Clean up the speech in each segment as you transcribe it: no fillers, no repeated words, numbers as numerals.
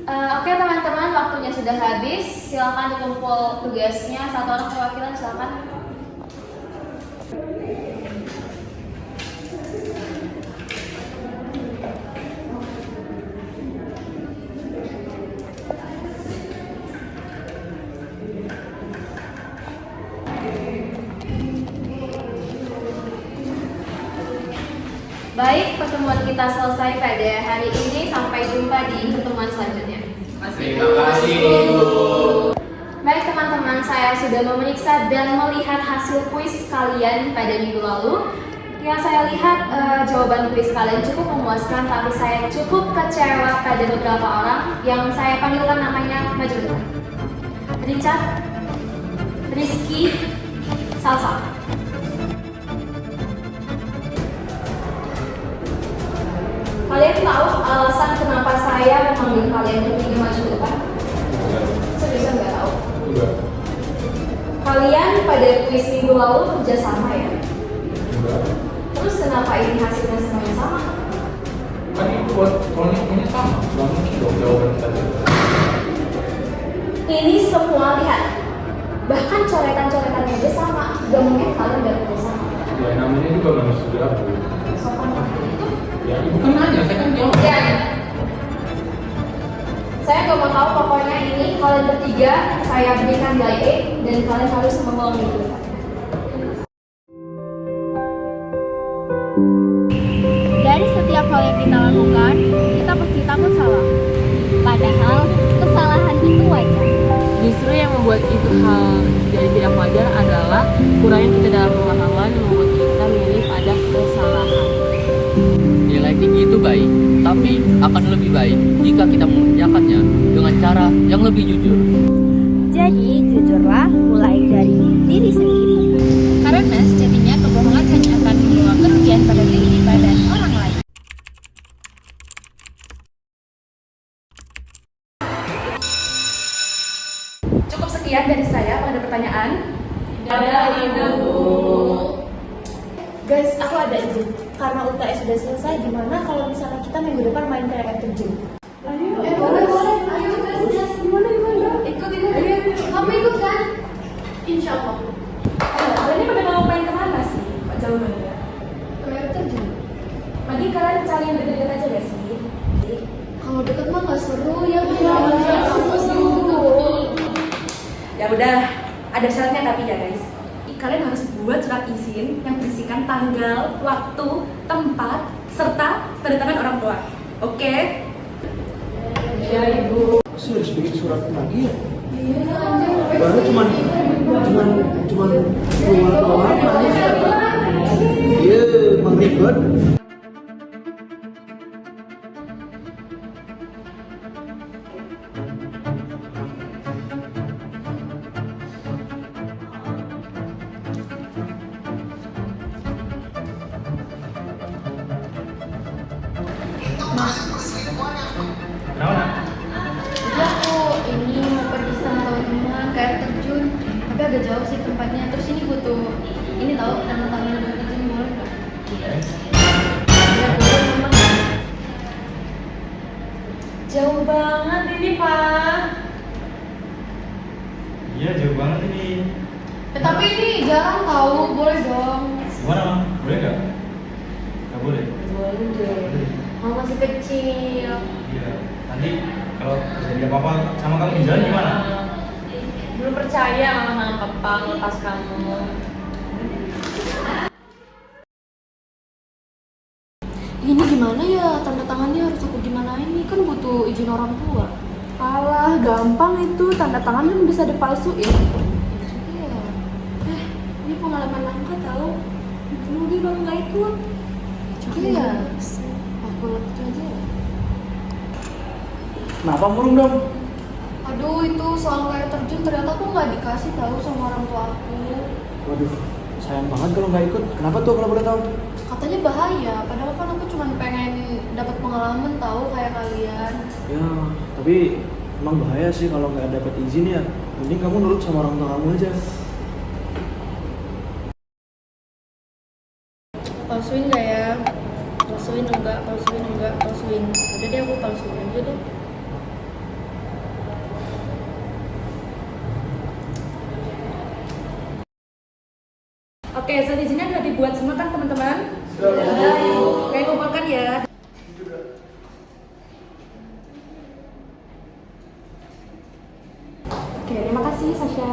Oke teman-teman, waktunya sudah habis. Silakan dikumpul tugasnya. Satu orang perwakilan, silakan. Baik, pertemuan kita selesai pada hari ini. Sampai jumpa di pertemuan selanjutnya. Terima kasih, Bu. Baik teman-teman, saya sudah memeriksa dan melihat hasil kuis kalian pada minggu lalu. Yang saya lihat jawaban kuis kalian cukup memuaskan, tapi saya cukup kecewa pada beberapa orang yang saya panggilkan namanya maju depan. Richard, Rizky, Salsa. Kalian tahu alasan kenapa saya memanggil kalian bertiga maju ke depan? Seriusan nggak tahu? Enggak. Kalian pada kuis minggu lalu kerja sama ya? Enggak. Terus kenapa ini hasilnya semuanya sama? Kan itu buat ini sama. Nggak mungkin dong jawaban kita. Ini semua lihat. Bahkan coretan-coretannya aja sama. Gak mungkin kalian udah kerja sama. Ya namanya juga manusia, Bu. Sopan banget itu. Ya ibu kan nanya, saya kan jawab. Ya. Saya gak mau tahu, pokoknya ini kalian bertiga saya berikan nilai E dan kalian harus mengulang minggu depan. Dari setiap hal yang kita lakukan, kita pasti takut salah. Padahal, kesalahan itu wajar. Justru yang membuat itu hal jadi tidak wajar adalah kurangnya kita dalam pemahaman yang membuat kita memilih pada kesalahan. Nilai tinggi itu baik, tapi akan lebih baik jika kita mengerjakannya dengan cara yang lebih jujur. Jadi, jujurlah mulai dari diri sendiri. Karena sejatinya kebohongan hanya akan membawa kerugian pada diri kita dan orang lain. Cukup sekian dari saya. Kalau ada pertanyaan? Ada Ibu. Guys, aku ada ide. Karena UTS sudah selesai, gimana kalau misalnya kita minggu depan main kayak air terjun? Boleh. Ayo guys, gimana? Ikut. Kamu ikut kan? Insya Allah. Kalian pada mau main kemana sih? Kok jauh banget? Ke air terjun. Mending kalian cari yang deket-deket aja gak sih? Kalau deket mah nggak seru ya. Ya udah, ada syaratnya tapi ya guys. Kalian harus buat surat izin yang berisikan tanggal, waktu, tempat, serta tanda tangan orang tua. Oke? Ya Ibu. Masih harus bikin surat lagi ya? Iya. Baru cuman keluar apa ya? Iya, emang ribet. Iya aku ini mau pergi sama teman-teman ke air terjun. Tapi agak jauh sih tempatnya. Terus ini butuh ini tahu tanda-tanda buat izin boleh nggak? Ya boleh memang. Jauh banget ini, Pak. Iya jauh banget ini. Tapi ini jarang tahu, boleh dong. Gimana Mam? Boleh nggak? Nggak boleh. Boleh deh. Mama masih kecil. Iya. Nanti kalau terjadi apa-apa sama kamu di jalan gimana? Belum percaya mama sama papa ngelepas kamu. Ini gimana ya, tanda tangannya harus aku gimana ini? Kan butuh izin orang tua. Alah, gampang itu, tanda tangan kan bisa dipalsuin. Iya. Ini pengalaman langka tahu. Rugi kalau nggak ikut. Iya. Aku ikut aja. Kenapa murung dong? Aduh, itu soal air terjun ternyata aku nggak dikasih tahu sama orang tua aku. Waduh, sayang banget kalau nggak ikut. Kenapa tuh kalau boleh tahu? Katanya bahaya, padahal kan aku cuma pengen dapat pengalaman tahu kayak kalian. Ya, tapi emang bahaya sih kalau nggak dapat izin ya. Mending kamu nurut sama orang tua kamu aja. Palsuin nggak ya? Palsuin enggak? Palsuin. Udah deh aku palsuin aja deh. Oke, surat izinnya udah dibuat semua kan teman-teman? Oke, kumpulkan ya. Oke, terima kasih Sasha.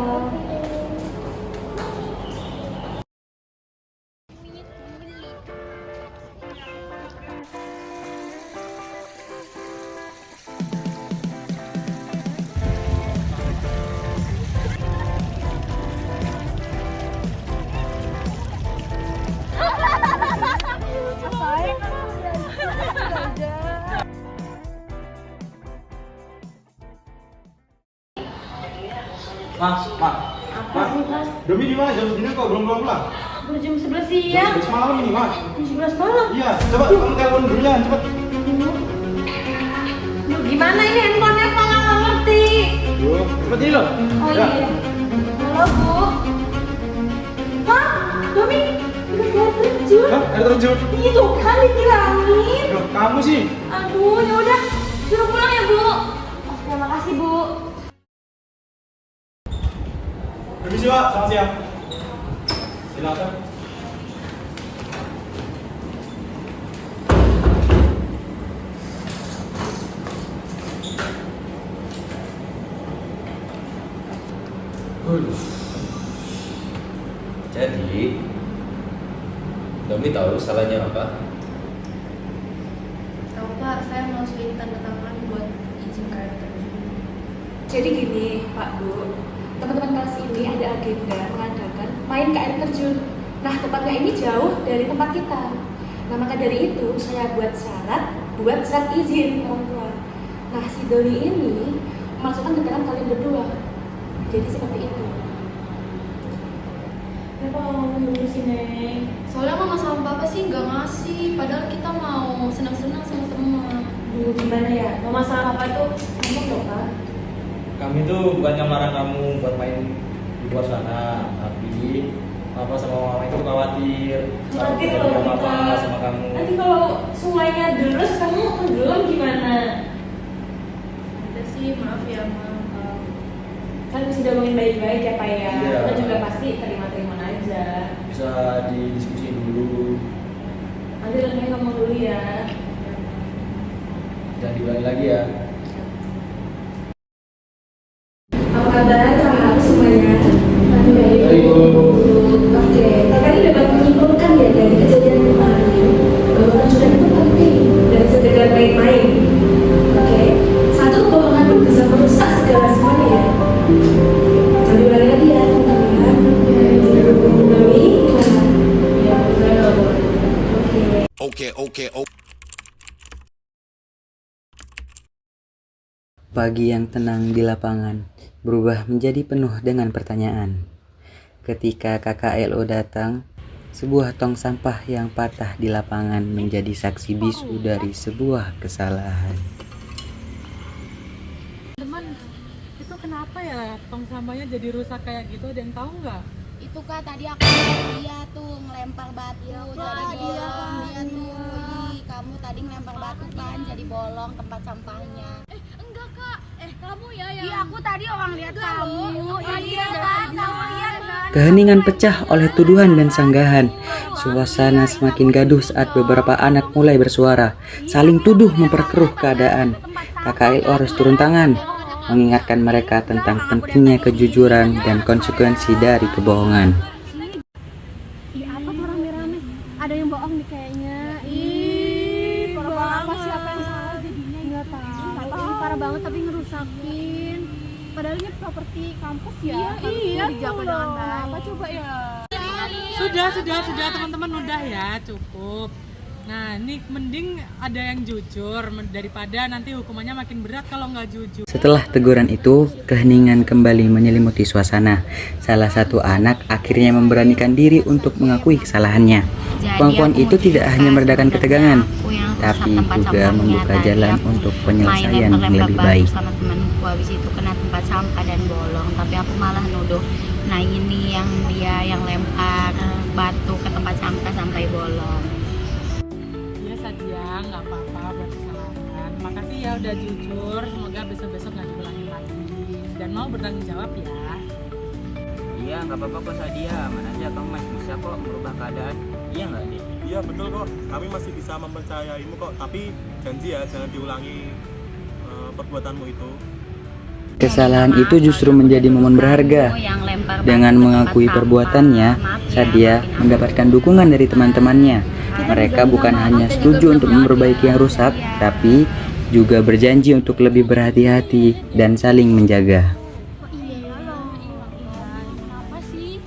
Mas. Demi di mana? Jam segini kok belum pulang? Baru jam 11 Jam siang. 11 malam ini, Mas. Jam 11 malam. Iya, coba kamu telepon dulu ya, cepet. Loh, gimana ini handphonenya malah nggak ngerti? Yuk, cepet ini loh. Oh Ya. iya. Halo Bu. Hah? Domi? Udah air terjun? Hah? Air terjun? Itu kan dibilangin. Loh, kamu sih? Aduh, ya udah. Suruh pulang ya Bu. Oke, makasih Bu. Permisi Pak, selamat siang. Silakan. Jadi, Domi tahu salahnya apa? Tahu Pak, saya masukin tanda tangan buat izin ke air terjun. Jadi gini, Pak Bu, teman-teman kelas ini ada agenda mengadakan main ke air terjun. Nah, tempatnya ini jauh dari tempat kita. Nah, maka dari itu saya buat surat izin orang tua. Nah, si Doni ini memasukkan keterangan kalian berdua. Jadi seperti itu. Kenapa nggak mau dulu sih, Neng? Soalnya mama sama papa sih nggak ngasih, padahal kita mau senang-senang sama teman. Dulu gimana ya? Mama sama papa tuh ngomong dong, Pak. Kami tuh bukannya melarang kamu buat main di luar sana, tapi Papa sama Mama itu khawatir. Khawatir kalau loh Papa kita. sama kamu. Nanti kalau sungainya deres, kamu tenggelam gimana? Udah sih, maaf ya, Ma. Kan mesti ngomongin baik-baik ya, Pak ya. Iya. Kita juga pasti terima-terima aja. Bisa didiskusi dulu, Nanti Renee ngomong dulu ya. jangan diulangi lagi ya. Apa kabar anak-anak semuanya? Baik, Bu. Oke, kalian dapat menyimpulkan ya dari kejadian kemarin bahwa kejutan itu penting dan sekedar main-main. Oke, satu kebohongan pun bisa merusak segala semuanya ya. Jangan diulangi lagi ya teman-teman. Demi, gimana? Ya, betul. Oke. Pagi yang tenang di lapangan berubah menjadi penuh dengan pertanyaan. Ketika kakak LO datang, sebuah tong sampah yang patah di lapangan menjadi saksi bisu dari sebuah kesalahan. Teman, itu kenapa ya tong sampahnya jadi rusak kayak gitu? Ada yang tahu nggak? Itu Kak, tadi aku lihat dia tuh ngelempar batu jadi bolong. Dia tuh, kamu tadi ngelempar batu kan jadi bolong tempat sampahnya. Enggak Kak, kamu ya yang... Iya, aku tadi orang lihat kamu. Iya kan, kamu lihat kan. Keheningan pecah oleh tuduhan dan sanggahan. Suasana semakin gaduh saat beberapa anak mulai bersuara, saling tuduh memperkeruh keadaan. Kakak LO harus turun tangan, mengingatkan mereka tentang pentingnya kejujuran dan konsekuensi dari kebohongan. Ih, apa tuh rame-rame? Ada yang bohong nih kayaknya. Ih, parah banget. Siapa yang salah jadinya? Nggak tahu. Ini parah banget tapi ngerusakin. Padahal ini properti kampus ya. Iya, dijaga dengan baik. Apa coba ya? Sudah teman-teman, udah ya, cukup. Nah, ini mending ada yang jujur daripada nanti hukumannya makin berat kalau nggak jujur. Setelah teguran itu, keheningan kembali menyelimuti suasana. Salah satu anak akhirnya memberanikan diri untuk mengakui kesalahannya. Pengakuan itu tidak hanya meredakan ketegangan, tapi juga membuka jalan untuk penyelesaian yang lebih baik. Sama temanku, habis itu kena tempat sampah dan bolong, tapi aku malah nuduh nah ini yang dia yang lempar batu ke tempat sampah sampai bolong. Ya Sadia, nggak apa-apa buat kesalahan. Makasih ya udah jujur, semoga besok-besok nggak diulangi lagi dan mau bertanggung jawab ya. Iya, nggak apa-apa kok Sadia, aman aja, kamu masih bisa kok merubah keadaan. Iya nggak, Dik? Iya betul kok, kami masih bisa mempercayaimu kok. Tapi janji ya, jangan diulangi perbuatanmu itu. Kesalahan itu justru menjadi momen berharga. Dengan mengakui perbuatannya, Sadia mendapatkan dukungan dari teman-temannya. Mereka bukan hanya setuju untuk memperbaiki yang rusak, tapi juga berjanji untuk lebih berhati-hati dan saling menjaga. Kenapa sih?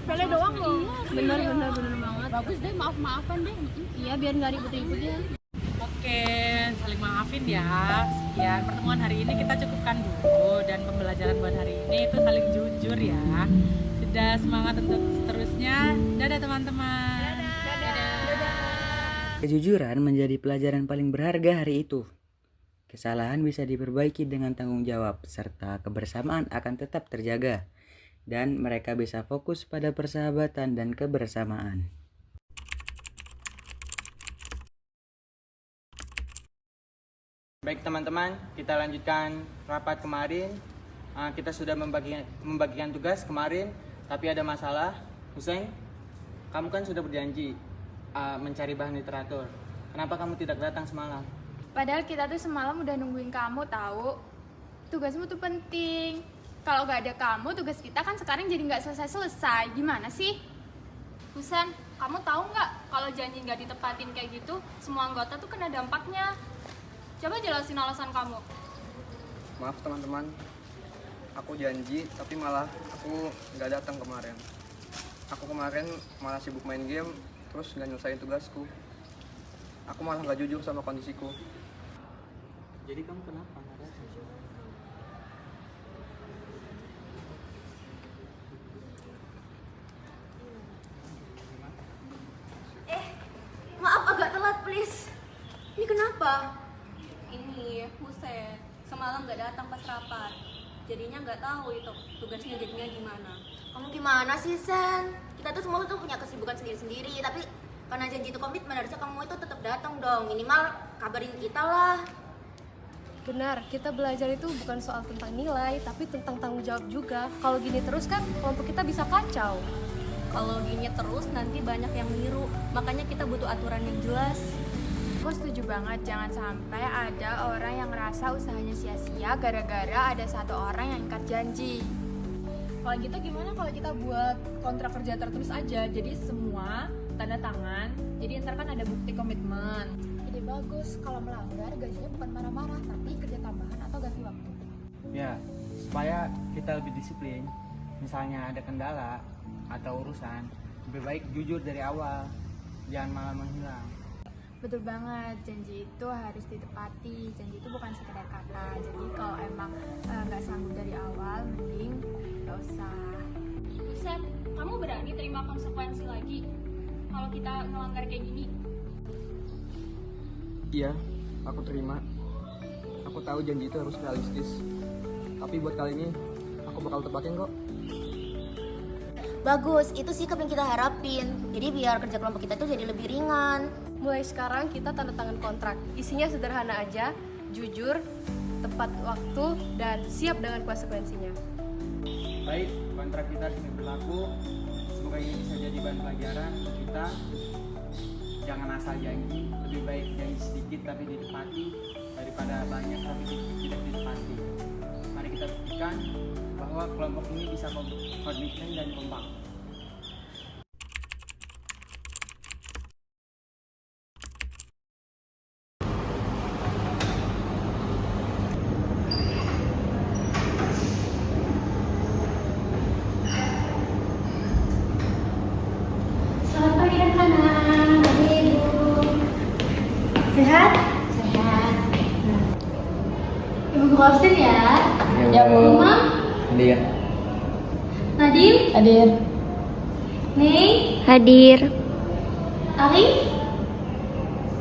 Sepele doang loh. Bener banget. Bagus deh, maaf-maafan deh. Iya, biar nggak ribut-ribut ya. Oke, saling maafin ya. Sekian pertemuan hari ini kita cukupkan dulu, dan pembelajaran buat hari ini itu saling jujur ya. Sudah, semangat untuk seterusnya. Dadah teman-teman. Kejujuran menjadi pelajaran paling berharga hari itu. Kesalahan bisa diperbaiki dengan tanggung jawab, serta kebersamaan akan tetap terjaga. Dan mereka bisa fokus pada persahabatan dan kebersamaan. Baik teman-teman, kita lanjutkan rapat kemarin. Kita sudah membagikan tugas kemarin, tapi ada masalah. Hussein, kamu kan sudah berjanji mencari bahan literatur. Kenapa kamu tidak datang semalam? Padahal kita tuh semalam udah nungguin kamu tahu. Tugasmu tuh penting. Kalau nggak ada kamu, tugas kita kan sekarang jadi nggak selesai-selesai. Gimana sih? Husen, kamu tahu nggak kalau janji nggak ditepatin kayak gitu, semua anggota tuh kena dampaknya. Coba jelasin alasan kamu. Maaf teman-teman, aku janji tapi malah aku nggak datang kemarin. Aku kemarin malah sibuk main game, terus nggak nyelesain tugasku. Aku malah nggak jujur sama kondisiku. Jadi kamu kenapa? Maaf agak telat please. Ini kenapa? Ini Husen semalam nggak datang pas rapat, jadinya nggak tahu itu tugasnya jadinya gimana. Kamu gimana sih Sen? Kita tuh semua tuh punya kesibukan sendiri-sendiri, tapi karena janji itu komitmen harusnya kamu itu tetap datang dong, minimal kabarin kita lah. Benar, kita belajar itu bukan soal tentang nilai, tapi tentang tanggung jawab juga. Kalau gini terus kan kelompok kita bisa kacau. Kalau gini terus nanti banyak yang niru, makanya kita butuh aturan yang jelas. Aku setuju banget, jangan sampai ada orang yang ngerasa usahanya sia-sia gara-gara ada satu orang yang ingkar janji. Kalau gitu gimana kalau kita buat kontrak kerja tertulis aja, jadi semua tanda tangan, jadi ntar kan ada bukti komitmen. Ide bagus, kalau melanggar gajinya bukan marah-marah, tapi kerja tambahan atau ganti waktu. Ya, supaya kita lebih disiplin. Misalnya ada kendala atau urusan, lebih baik jujur dari awal, jangan malah menghilang. Betul banget, janji itu harus ditepati. Janji itu bukan sekedar kata. Jadi kalau emang nggak sanggup dari awal, mending nggak usah. Husen, kamu berani terima konsekuensi lagi kalau kita ngelanggar kayak gini? Iya, aku terima. Aku tahu janji itu harus realistis. Tapi buat kali ini, aku bakal tepatin kok. Bagus, itu sikap yang kita harapin. Jadi biar kerja kelompok kita tuh jadi lebih ringan. Mulai sekarang kita tanda tangan kontrak. Isinya sederhana aja, jujur, tepat waktu, dan siap dengan konsekuensinya. Baik, kontrak kita sudah berlaku. Semoga ini bisa jadi bahan pelajaran untuk kita. Jangan asal janji, lebih baik janji sedikit tapi ditepati daripada banyak tapi tidak ditepati. Mari kita buktikan bahwa kelompok ini bisa komitmen dan kompak. Selamat pagi anak-anak, ibu. Sehat? Sehat. Ibu buka absen ya? Ya, Bu. Umam? Hadir. Nadim? Hadir. Neng? Hadir. Arif?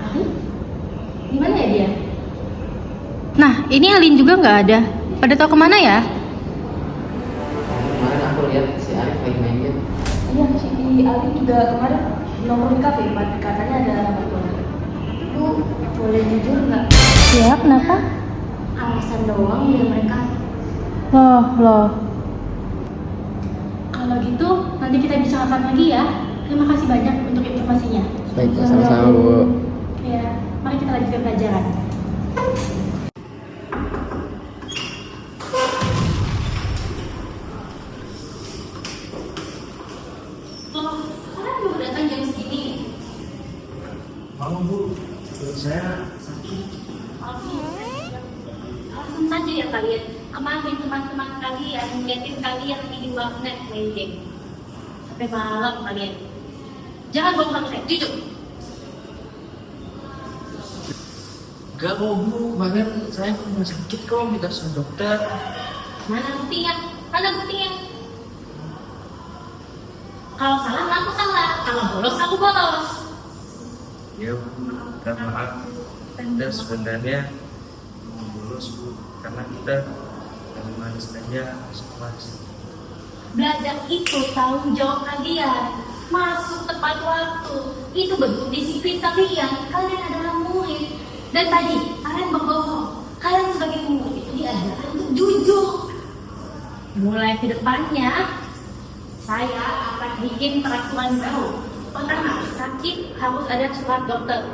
Arif? Di mana ya dia? Nah, ini Alin juga nggak ada. Pada tahu kemana ya? Kemarin aku lihat si Arif lagi main game. Iya, si Alif juga kemarin nongkrong di kafe, katanya ada rapat keluarga. Ibu, boleh jujur nggak? Ya, kenapa? Alasan doang biar mereka. Loh. Kalau gitu, nanti kita bicarakan lagi ya. Terima kasih banyak untuk informasinya. Baik, sama-sama Bu. Ya, mari kita lanjutkan pelajaran. Loh, kalian baru datang jam segini? Malam Bu, perut saya sakit. Langsung saja ya kalian. Kemarin teman-teman kalian ngeliatin kalian di warnet main game. Sampai malam kalian. Jangan bohong sama saya, jujur. Gak kok Bu, kemarin saya ke rumah sakit kok minta sama dokter. Mana buktinya? Mana buktinya? Kalau salah, aku salah. Kalau bolos, aku bolos. Ya Bu, minta maaf. Kita sebenarnya bolos Bu, karena kita dari manis aja sekolah. Belajar itu tanggung jawab kalian. Masuk tepat waktu. Itu bentuk disiplin kalian. Kalian adalah murid. Dan tadi, kalian berbohong. Kalian sebagai murid itu diajarkan untuk jujur. Mulai ke depannya, saya akan bikin peraturan baru. Pertama, sakit harus ada surat dokter.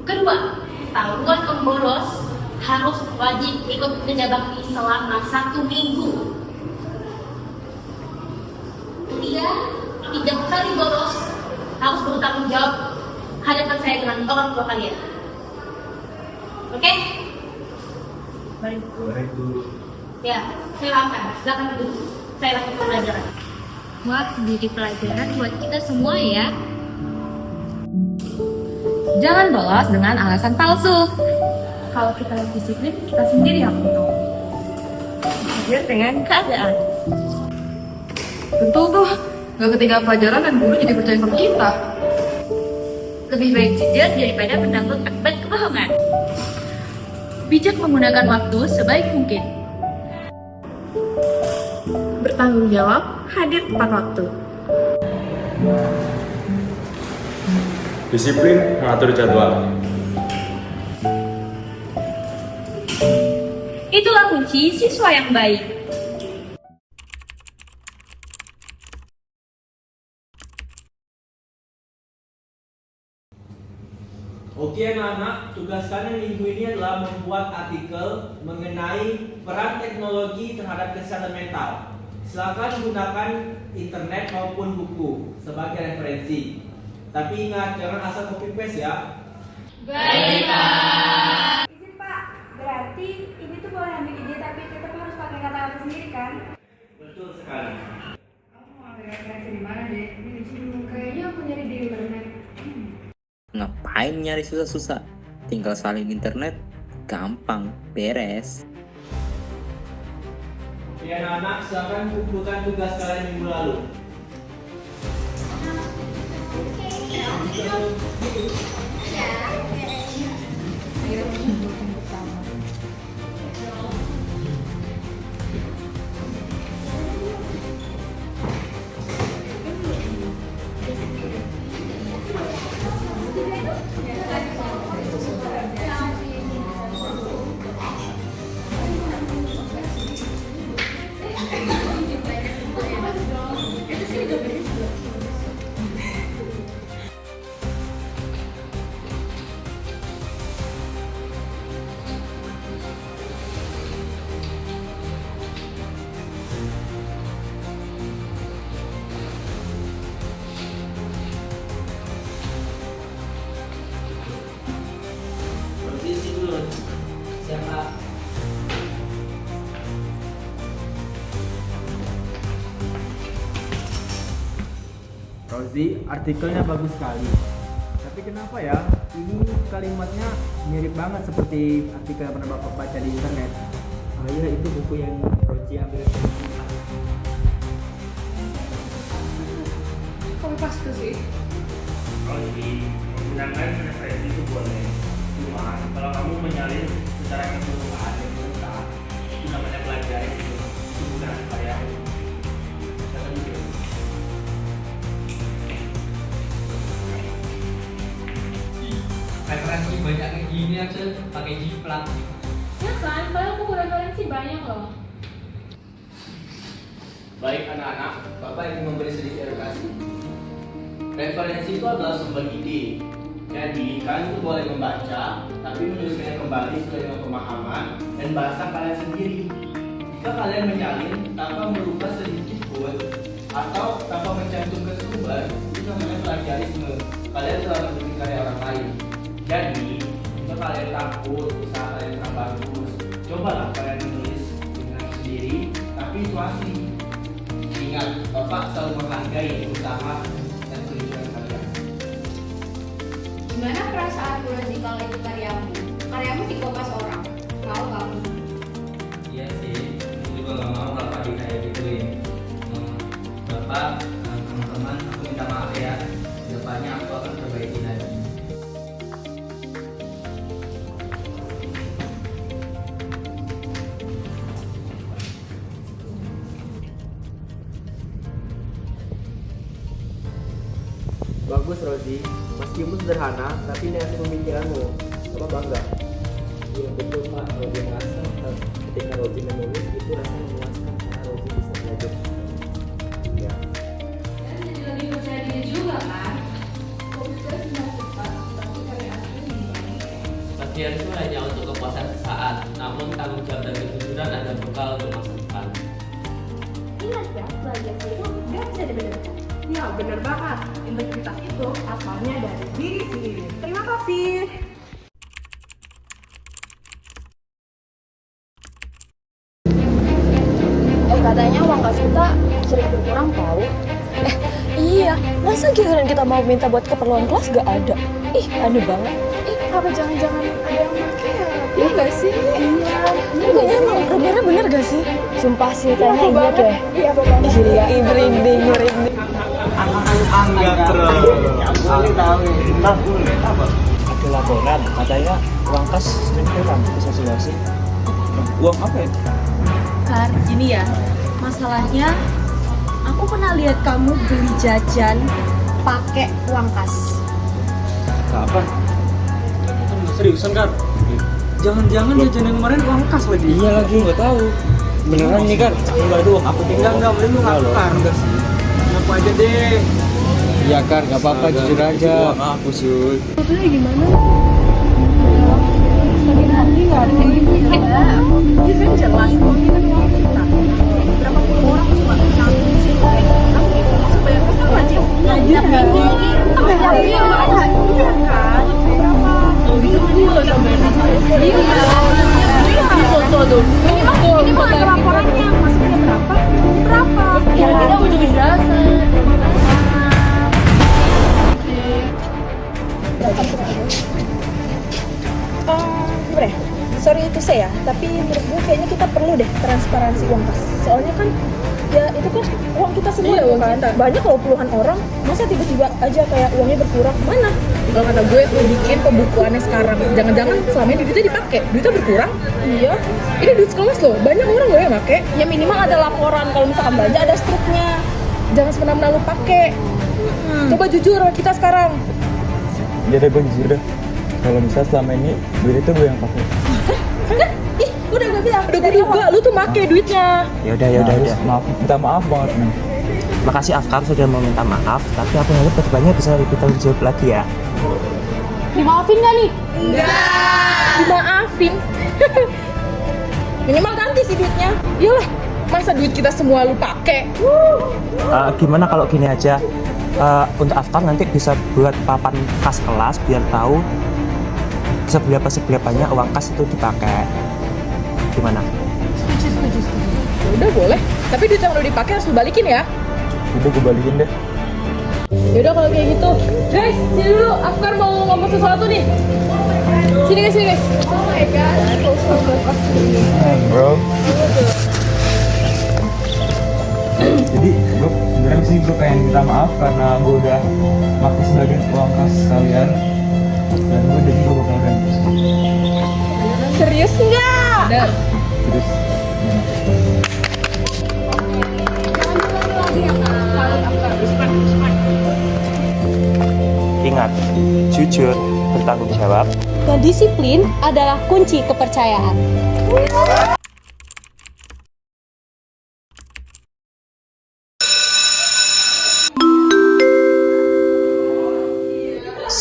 Kedua, tahuan pembolos harus wajib ikut kerja bakti selama 1 minggu. Ketiga, 3 kali bolos harus bertanggung jawab hadapan saya dengan orang tua kalian. Oke? Baik. Baik Bu. Ya, silakan. Silakan duduk. Saya lakukan pelajaran. Buat jadi pelajaran buat kita semua ya. Jangan bolos dengan alasan palsu. Kalau kita disiplin, kita sendiri yang untung. Belajar dengan keadaan. Betul tuh, nggak ketinggalan pelajaran dan guru jadi percaya sama kita. Lebih baik jujur daripada menanggung akibat kebohongan. Bijak menggunakan waktu sebaik mungkin. Bertanggung jawab, hadir tepat waktu. Disiplin mengatur jadwal. Itulah kunci siswa yang baik. Oke anak-anak, tugas kalian minggu ini adalah membuat artikel mengenai peran teknologi terhadap kesehatan mental. Silakan gunakan internet maupun buku sebagai referensi. Tapi ingat, jangan asal copy paste ya. Baik, Pak. Izin Pak, berarti ini tuh boleh ambil ide tapi tetap harus pakai kata-kata sendiri kan? Betul sekali. Kamu mau ambil referensi di mana deh? Ini di sini. Kayaknya aku nyari di internet. Ngapain nyari susah-susah? Tinggal salin internet, gampang, beres. Ya anak-anak, silakan kumpulkan tugas kalian minggu lalu. Posisi dulu. Siap. Rozi, artikelnya bagus sekali. Tapi kenapa ya, ini kalimatnya mirip banget seperti artikel yang pernah Bapak baca di internet. Oh iya, itu buku yang Rozi ambil. Kok pasti sih? Rozi, menggunakan referensi itu boleh. Cuma kalau kamu menyalin secara keseluruhan dan buka, itu namanya belajar itu bukan supaya Referensi banyak kayak gini aja pakai jiplak. Ya kan, padahal buku referensi banyak loh. Baik anak-anak, Bapak ingin memberi sedikit edukasi. Referensi itu adalah sumber ide. Jadi, kalian itu boleh membaca, tapi menuliskannya kembali sesuai dengan pemahaman dan bahasa kalian sendiri. Jika kalian menyalin tanpa merubah sedikit pun atau tanpa mencantumkan sumber, itu namanya plagiarisme. Kalian telah mencuri karya orang lain. Jadi, jika kalian takut usaha kalian tak bagus, cobalah kalian menulis dengan sendiri, tapi itu asli. Ingat, Bapak selalu menghargai usaha dan tujuan kalian. Gimana perasaanmu Rozi kalau itu karyamu? Karyamu dikopas orang. Mau kamu? Iya sih, aku juga gak mau Bapak kayak gituin. Bapak, teman-teman, aku minta maaf ya. Depannya aku akan perbaiki lagi. Bagus Rozi, meskipun sederhana, tapi ini hasil pemikiranmu. Bapak bangga. Iya betul Pak, Rozi merasa ketika Rozi menulis itu rasanya memuaskan karena Rozi bisa belajar. Ya. Dan jadi lebih percaya diri juga kan? Komputer cuma cepat, tapi karya asli gimana? Latihan itu hanya untuk kepuasan sesaat, namun tanggung jawab dan kejujuran ada bekal untuk masa depan. Ingat ya, belajar itu nggak bisa dibedakan. Ya benar banget, integritas itu asalnya dari diri sendiri. Terima kasih. Katanya uang kas kita sering berkurang tahu. Iya, masa giliran kita mau minta buat keperluan kelas gak ada? Ih, aneh banget. Ih, apa jangan-jangan ada yang pakai ya? Iya gak sih? Iya. Iya emang, rumornya bener gak sih? Sumpah sih, kayaknya iya deh. Iya, gila, merinding. Enggak ada laporan, katanya uang kas sering kurang di sosialisasi. Uang apa ya? Kar, gini ya, masalahnya aku pernah lihat kamu beli jajan pakai uang kas. Kapan? Seriusan kan? Jangan-jangan jajan yang kemarin uang kas lagi? Iya lagi, nggak tahu. Beneran nih kan? Enggak ada uang aku tinggal nggak, mending lu ngaku Kar. Ngaku aja deh. Iya Kar, nggak apa-apa, jujur aja. Uang aku Sul. Maksudnya gimana? Sakit hati nggak sih? Ini kan jelas, uang kita uang kita. Berapa puluh orang cuma nanggung sih kayak kamu itu masuk bayar kas apa sih? Ngajak ini, iya kan? Berapa? Dulu sampai iya. Tuh. Ini mah ada laporannya. Masuknya berapa? Berapa? Ya kita udah penjelasan. Gimana ya? Sorry itu saya, tapi menurut gue kayaknya kita perlu deh transparansi uang kas. Soalnya kan ya itu kan uang kita semua iya, kan. Banyak kalau puluhan orang, masa tiba-tiba aja kayak uangnya berkurang. Mana? Kalau kata gue tuh bikin pembukuannya sekarang. Jangan-jangan selama ini duitnya dipakai, duitnya berkurang. Iya. Ini duit sekelas loh, banyak orang loh yang pakai. Ya minimal ada laporan kalau misalkan belanja ada struknya. Jangan semena-mena lu pakai. Coba jujur sama kita sekarang. Iya deh, gue jujur deh. Kalau misalnya selama ini duit itu gue yang pakai. Ih, udah gue bilang. Udah gue juga, lu tuh pakai duitnya. Yaudah. Maaf, minta maaf banget nih. Makasih Afkar sudah meminta maaf, tapi aku harap kedepannya bisa lebih tanggung jawab lagi ya. Dimaafin gak nih? Enggak. Dimaafin. Minimal ganti sih duitnya. Iyalah, masa duit kita semua lu pakai? Gimana kalau gini aja? Untuk Afkar nanti bisa buat papan kas kelas biar tahu seberapa-seberapanya uang kas itu dipakai. Gimana? Setuju. Ya udah boleh. Tapi duit yang udah dipakai harus lu balikin ya. Udah gue balikin deh. Yaudah kalau kayak gitu. Guys, sini dulu. Afkar mau ngomong sesuatu nih. Sini guys. Oh my god. Bro. Jadi gue sebenarnya sih gue pengen minta maaf karena gue udah pakai sebagian uang kas kalian dan gue jadi gue bakal ganti. Serius nggak? Udah. Serius. Ingat, jujur, bertanggung jawab, dan disiplin adalah kunci kepercayaan.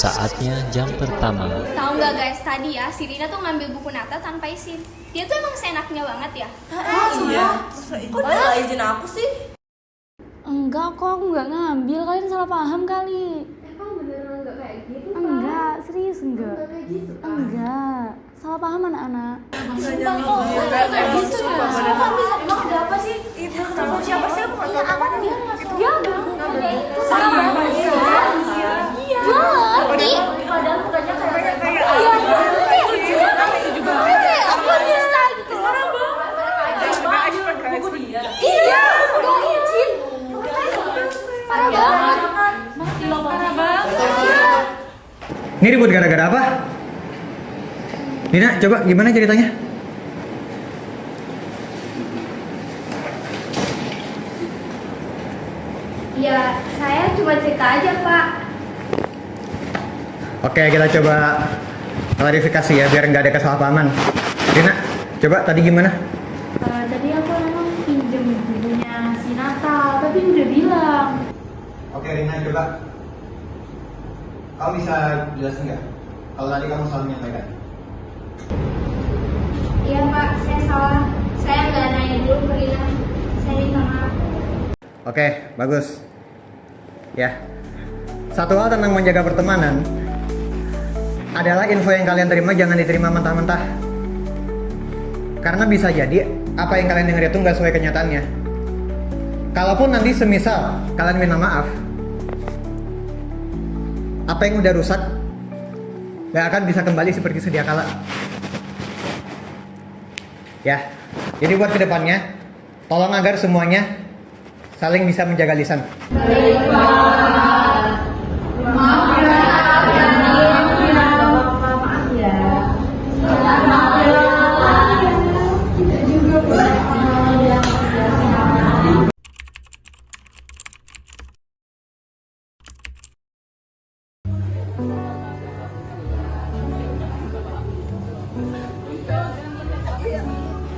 Saatnya jam pertama. Tahu nggak guys, tadi ya si Rina tuh ngambil buku Nata tanpa izin. Dia tuh emang seenaknya banget ya. Iya. Kok dia nggak izin aku sih? Enggak kok, aku nggak ngambil. Kalian salah paham kali. Emang beneran nggak kayak gitu? Enggak, serius enggak. Kayak gitu. Enggak, salah paham anak-anak. Sumpah kok, nggak kayak gitu ya. Emang ada apa sih? Itu siapa sih? Aku nggak tahu. Dia nggak itu. Sama banget. Iya. Ngerti. Padahal bukannya kayak iya ngerti. Aku juga aku bisa gitu. Buku dia. Iya, udah izin. Parah banget. Parah banget. Ini ribut gara-gara apa? Dina, coba gimana ceritanya? Ya, saya cuma cerita aja, Pak. Oke, kita coba klarifikasi ya biar nggak ada kesalahpahaman. Dina, coba tadi gimana? Tadi aku emang pinjem bukunya si Nata, tapi udah bilang. Oke, Rina, coba. Kamu bisa jelasin nggak? Kalau tadi kamu salah menyampaikan. Iya, Pak, saya salah. Saya nggak nanya dulu ke Rina. Saya minta maaf. Oke, bagus. Ya. Satu hal tentang menjaga pertemanan adalah info yang kalian terima jangan diterima mentah-mentah. Karena bisa jadi apa yang kalian dengar itu nggak sesuai kenyataannya. Kalaupun nanti semisal kalian minta maaf, apa yang udah rusak nggak akan bisa kembali seperti sedia kala. Ya, jadi buat kedepannya, tolong agar semuanya saling bisa menjaga lisan.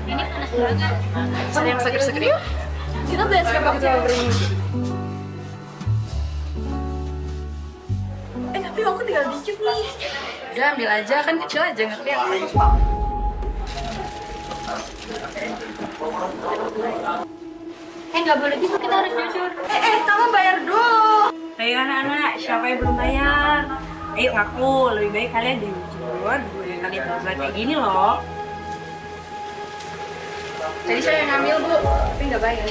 Ini panas banget. Ada yang seger-seger yuk. Kita beli es krim ini. Tapi aku tinggal dikit nih. Udah ambil aja, kan kecil aja nggak kelihatan. Nggak boleh gitu, kita harus jujur. Kamu bayar dulu. Ayo anak-anak, siapa yang belum bayar? Ayo ngaku, lebih baik kalian jujur. Kalian berbuat kayak gini loh. Tadi saya yang ngambil bu, tapi nggak bayar.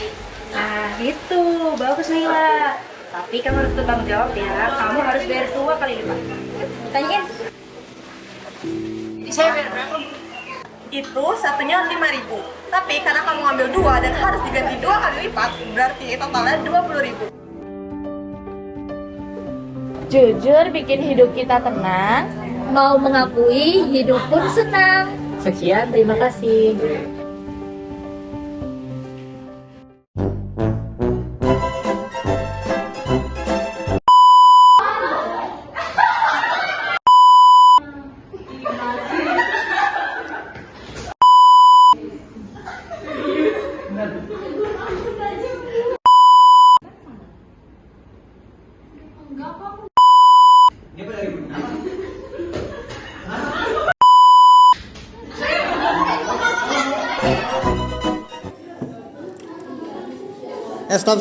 Nah itu, bagus Naila. Tapi kamu harus bertanggung jawab ya. Kamu harus bayar 2 kali lipat. Tanyain. Jadi saya bayar berapa? Itu satunya 5.000. Tapi karena kamu ngambil 2 dan harus diganti 2 kali lipat, berarti totalnya 20.000. Jujur bikin hidup kita tenang, mau mengakui hidup pun senang. Sekian, terima kasih. Stop.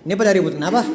Ini pada ribut kenapa?